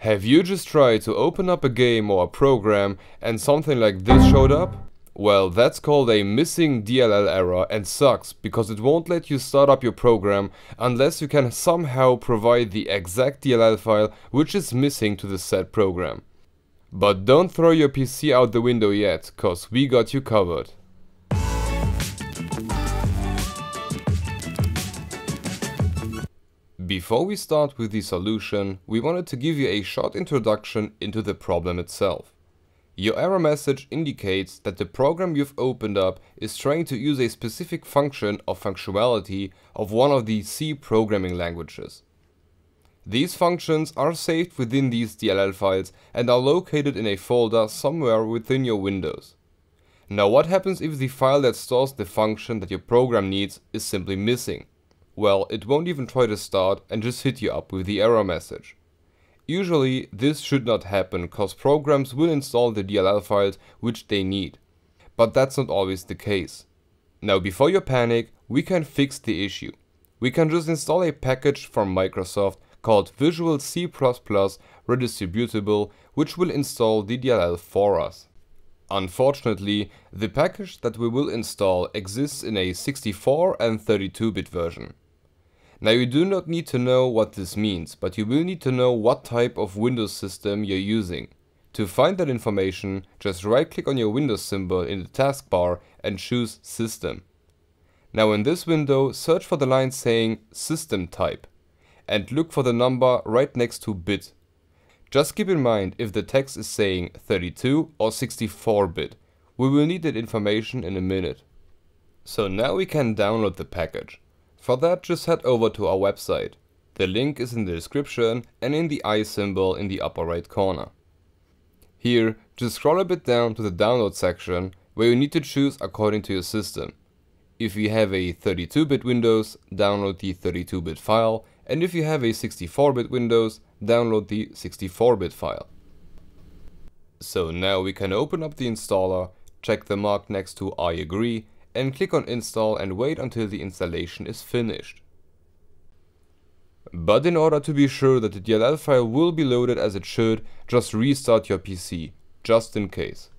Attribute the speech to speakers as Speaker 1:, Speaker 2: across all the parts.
Speaker 1: Have you just tried to open up a game or a program and something like this showed up? Well, that's called a missing DLL error and sucks because it won't let you start up your program unless you can somehow provide the exact DLL file which is missing to the said program. But don't throw your PC out the window yet, cause we got you covered. Before we start with the solution, we wanted to give you a short introduction into the problem itself. Your error message indicates that the program you've opened up is trying to use a specific function or functionality of one of the C programming languages. These functions are saved within these DLL files and are located in a folder somewhere within your Windows. Now what happens if the file that stores the function that your program needs is simply missing? Well, it won't even try to start and just hit you up with the error message. Usually this should not happen cause programs will install the DLL files which they need. But that's not always the case. Now before you panic, we can fix the issue. We can just install a package from Microsoft called Visual C++ Redistributable which will install the DLL for us. Unfortunately, the package that we will install exists in a 64 and 32-bit version. Now you do not need to know what this means, but you will need to know what type of Windows system you're using. To find that information, just right click on your Windows symbol in the taskbar and choose System. Now in this window, search for the line saying System Type and look for the number right next to bit. Just keep in mind if the text is saying 32 or 64-bit. We will need that information in a minute. So now we can download the package. For that, just head over to our website. The link is in the description and in the I symbol in the upper right corner. Here, just scroll a bit down to the download section where you need to choose according to your system. If you have a 32-bit Windows, download the 32-bit file, and if you have a 64-bit Windows, download the 64-bit file. So now we can open up the installer, check the mark next to I agree, and click on install and wait until the installation is finished. But in order to be sure that the DLL file will be loaded as it should, just restart your PC, just in case.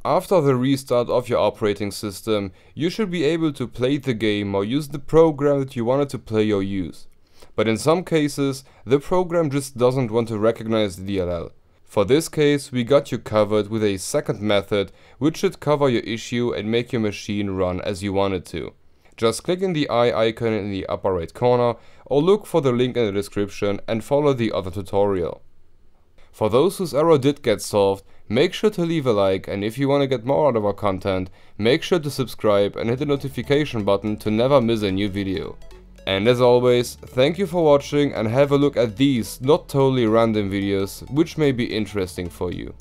Speaker 1: After the restart of your operating system, you should be able to play the game or use the program that you wanted to play or use. But in some cases, the program just doesn't want to recognize the DLL. For this case, we got you covered with a second method which should cover your issue and make your machine run as you want it to. Just click in the I icon in the upper right corner or look for the link in the description and follow the other tutorial. For those whose error did get solved, make sure to leave a like, and if you want to get more out of our content, make sure to subscribe and hit the notification button to never miss a new video. And as always, thank you for watching and have a look at these not totally random videos which may be interesting for you.